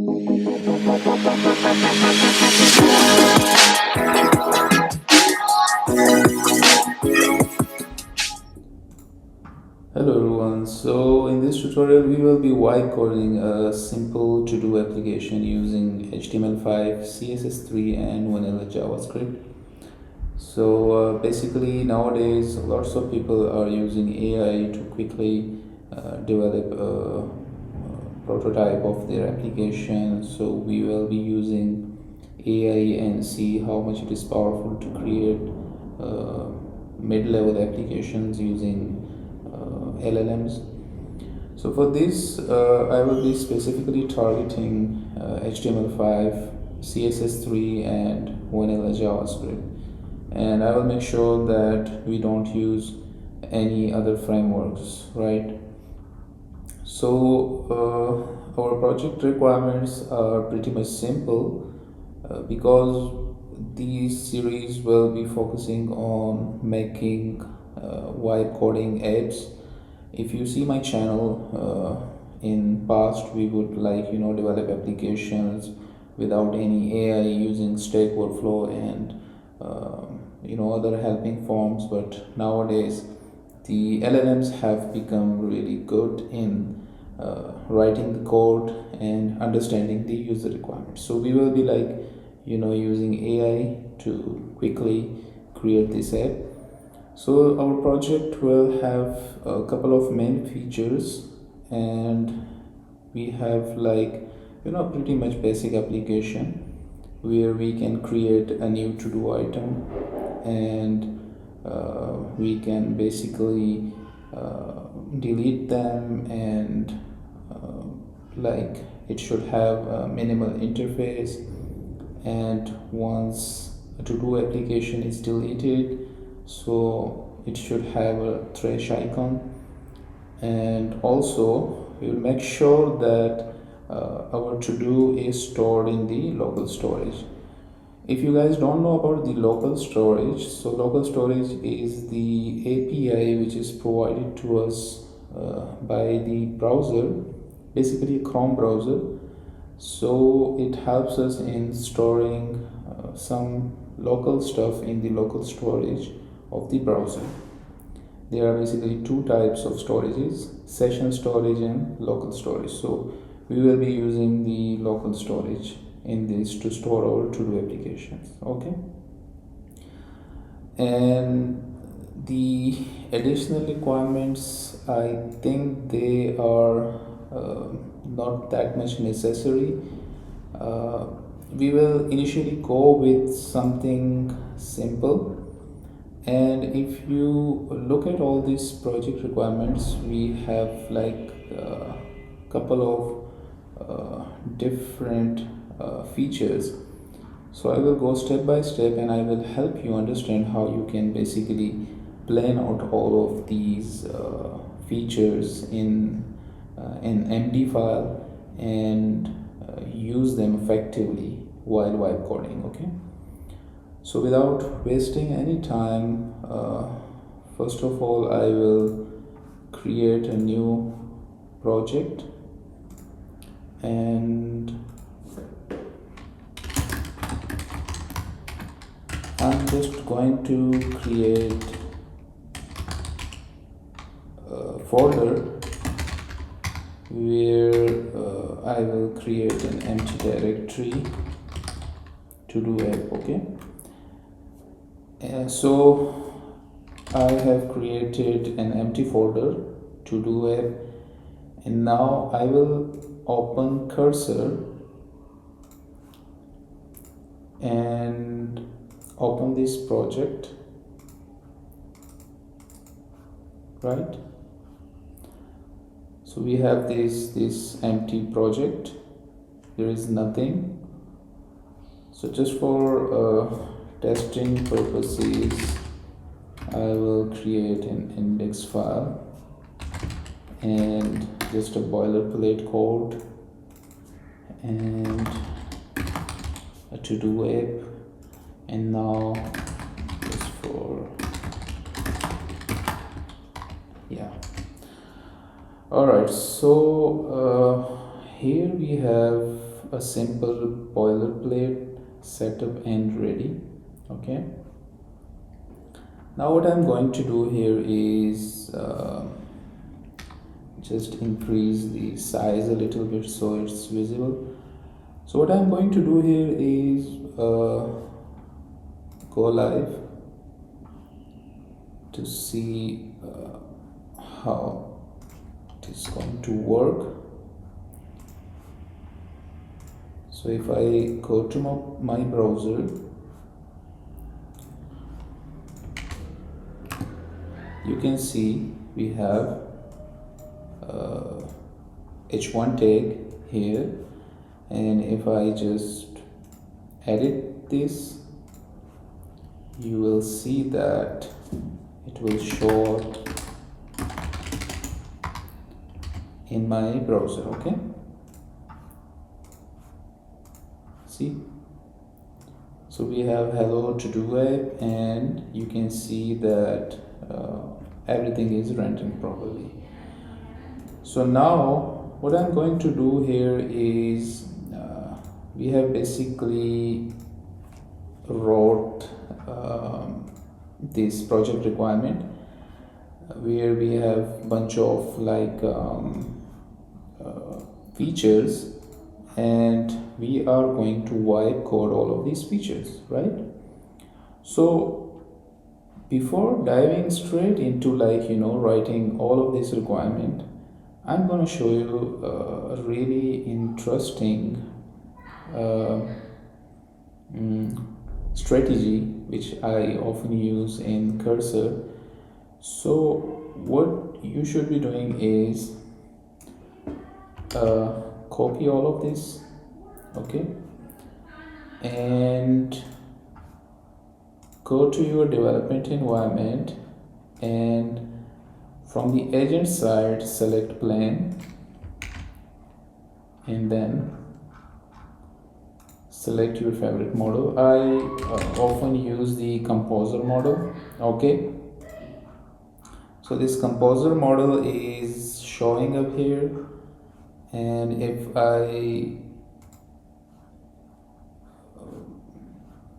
Hello everyone, so in this tutorial we will be vibe coding a simple to-do application using HTML5, CSS3 and Vanilla JavaScript. So basically nowadays lots of people are using AI to quickly develop a prototype of their application. So we will be using AI and see how much it is powerful to create mid-level applications using LLMs. So for this, I will be specifically targeting HTML5, CSS3 and Vanilla JavaScript. And I will make sure that we don't use any other frameworks, right? So our project requirements are pretty much simple because this series will be focusing on making vibe coding apps. If you see my channel in past, we would develop applications without any AI using Stack Overflow and other helping forms, but nowadays the LLMs have become really good in writing the code and understanding the user requirements. So we will be using AI to quickly create this app. So our project will have a couple of main features, and we have pretty much basic application where we can create a new to-do item, and we can basically delete them, and it should have a minimal interface, and once a to-do application is deleted, so it should have a trash icon. And also we will make sure that our to-do is stored in the local storage. If you guys don't know about the local storage, so local storage is the API which is provided to us by the browser, basically a Chrome browser. So it helps us in storing some local stuff in the local storage of the browser. There are basically two types of storages: session storage and local storage. So we will be using the local storage in this to store our to-do applications. Okay, and the additional requirements, I think they are not that much necessary. We will initially go with something simple, and if you look at all these project requirements, we have a couple of different features. So I will go step by step and I will help you understand how you can basically plan out all of these features in an MD file and use them effectively while vibe coding. Okay, so without wasting any time, first of all I will create a new project, and I'm just going to create a folder where I will create an empty directory to do app. Okay, so I have created an empty folder to do app, and now I will open cursor and open this project, right? So we have this empty project, there is nothing. So just for testing purposes, I will create an index file and just a boilerplate code and a to-do app, and now just for Alright, so here we have a simple boilerplate setup and ready. Okay, now what I'm going to do here is just increase the size a little bit so it's visible. So what I'm going to do here is go live to see how it is going to work. So if I go to my browser, you can see we have h1 tag here, and if I just edit this, you will see that it will show up in my browser. Okay, see, so we have hello to do app, and you can see that everything is rendering properly. So now what I'm going to do here is we have basically wrote this project requirement where we have bunch of like features, and we are going to wipe code all of these features, right? So before diving straight into writing all of this requirement, I'm going to show you a really interesting strategy which I often use in Cursor. So what you should be doing is copy all of this, okay, and go to your development environment, and from the agent side select plan, and then select your favorite model. I often use the composer model. Okay, so this composer model is showing up here, and if I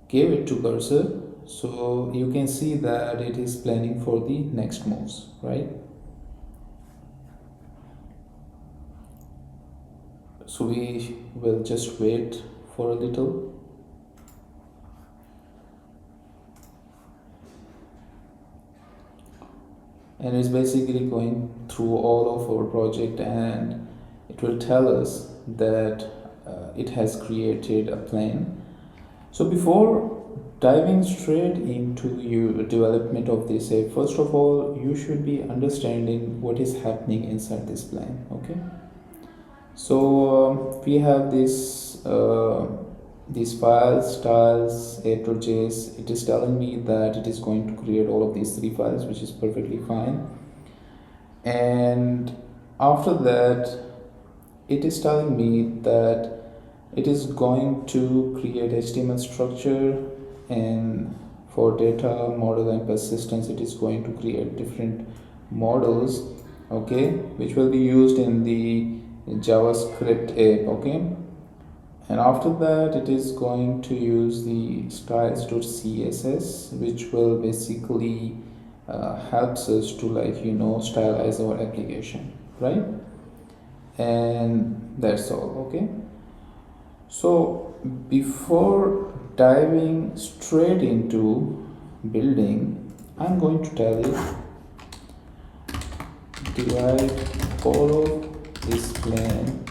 give it to cursor, so you can see that it is planning for the next moves, right? So we will just wait for a little. And it's basically going through all of our project, and it will tell us that it has created a plan. So before diving straight into your development of this app, first of all, you should be understanding what is happening inside this plan. Okay, so we have this these files, styles, a.js. It is telling me that it is going to create all of these 3 files, which is perfectly fine. And after that, it is telling me that it is going to create HTML structure, and for data model and persistence it is going to create different models, okay, which will be used in the JavaScript app. Okay, and after that it is going to use the styles.css, which will basically helps us to stylize our application, right? And that's all. Okay, so before diving straight into building, I'm going to tell you, divide all of this plan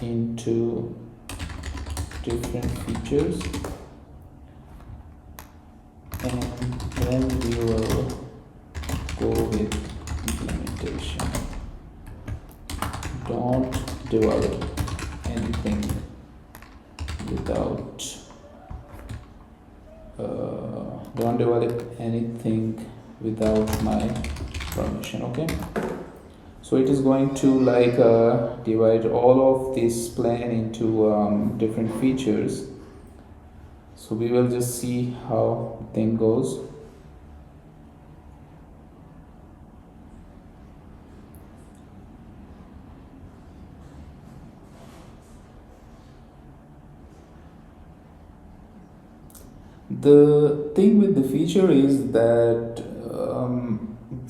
into different features, and then we will go with implementation. Don't develop anything without my permission. Okay, so it is going to divide all of this plan into different features. So we will just see how the thing goes. The thing with the feature is that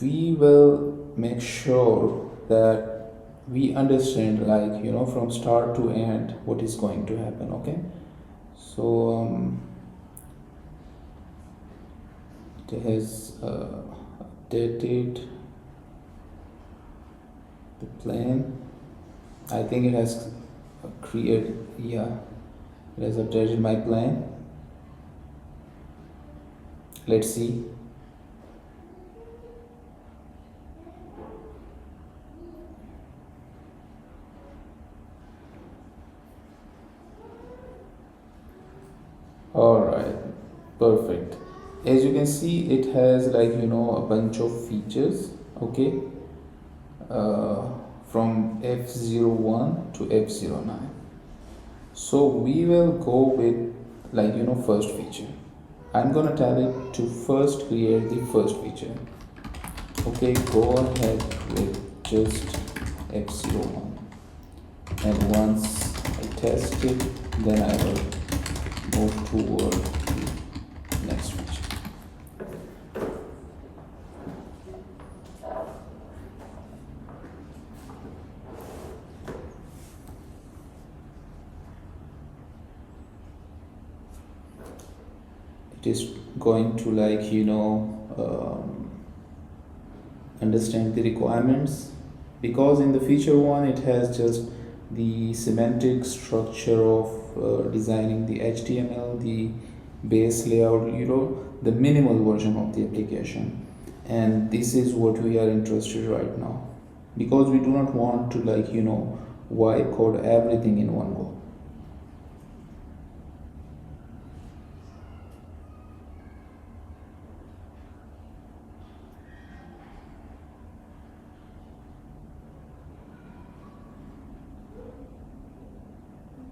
we will make sure that we understand, like, from start to end what is going to happen. Okay, so it has updated the plan. I think it has created, yeah, it has updated my plan. Let's see. All right, perfect. As you can see, it has, like, a bunch of features. Okay, from F01 to F09. So we will go with, like, first feature. I'm gonna tell it to first create the first feature. Okay, go ahead with just F01, and once I test it, then I will move toward the next feature. It is going to, like, understand the requirements, because in the feature one it has just the semantic structure of designing the HTML, the base layout, the minimal version of the application. And this is what we are interested right now, because we do not want to, like, wipe code everything in one go.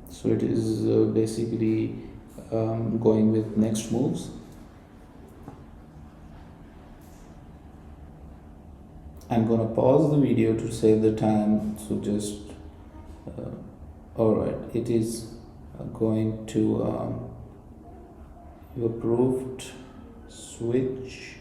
So it is basically going with next moves. I'm gonna pause the video to save the time, so just all right, it is going to you approved switch.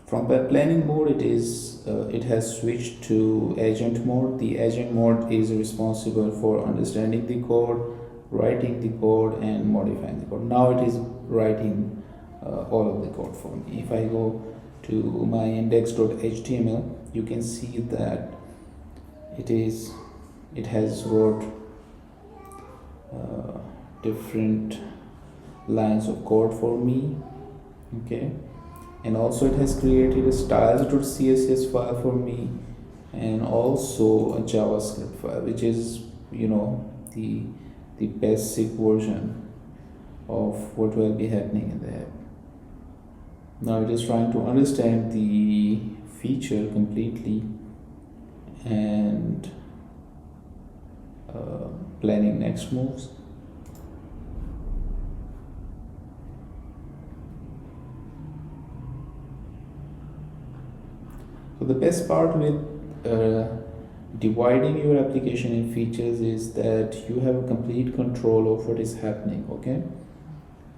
From web planning mode, it has switched to agent mode. The agent mode is responsible for understanding the code, writing the code, and modifying the code. Now it is writing all of the code for me. If I go to my index.html, you can see that it has wrote different lines of code for me. Okay, and also it has created a styles.css file for me, and also a JavaScript file, which is the basic version of what will be happening in the app. Now it is trying to understand the feature completely and planning next moves. So the best part with dividing your application in features is that you have complete control of what is happening. Okay,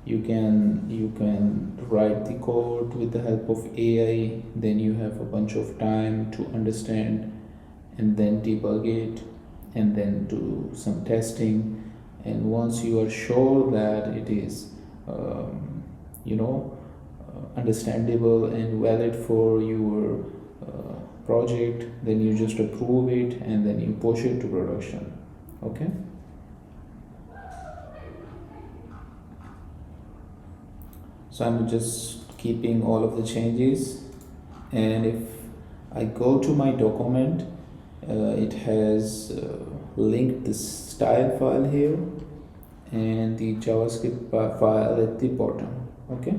you can write the code with the help of AI, then you have a bunch of time to understand and then debug it and then do some testing, and once you are sure that it is understandable and valid for your project, then you just approve it and then you push it to production. Okay, so I'm just keeping all of the changes, and if I go to my document, it has linked this style file here and the JavaScript file at the bottom. Okay,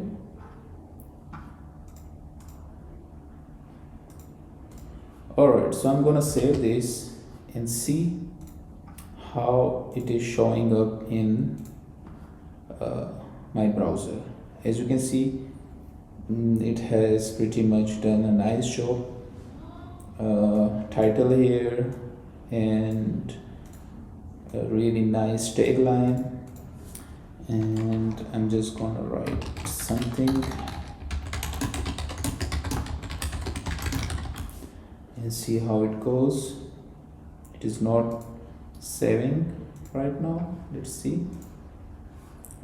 alright, so I'm gonna save this and see how it is showing up in my browser. As you can see, it has pretty much done a nice job. Title here and a really nice tagline, and I'm just gonna write something and see how it goes. It is not saving right now. Let's see.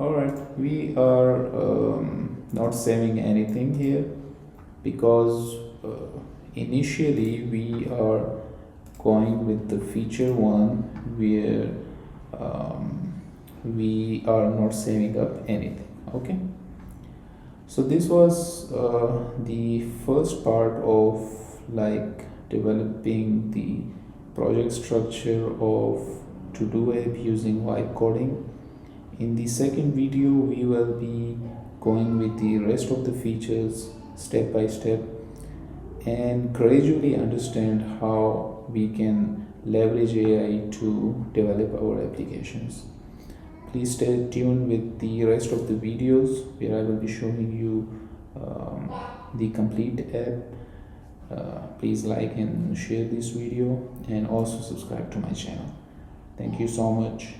Alright, we are not saving anything here because initially we are going with the feature one where we are not saving up anything. Okay, so this was the first part of like developing the project structure of to-do app using vibe coding. In the second video we will be going with the rest of the features step by step and gradually understand how we can leverage AI to develop our applications. Please stay tuned with the rest of the videos where I will be showing you the complete app. Please like and share this video and also subscribe to my channel. Thank you so much.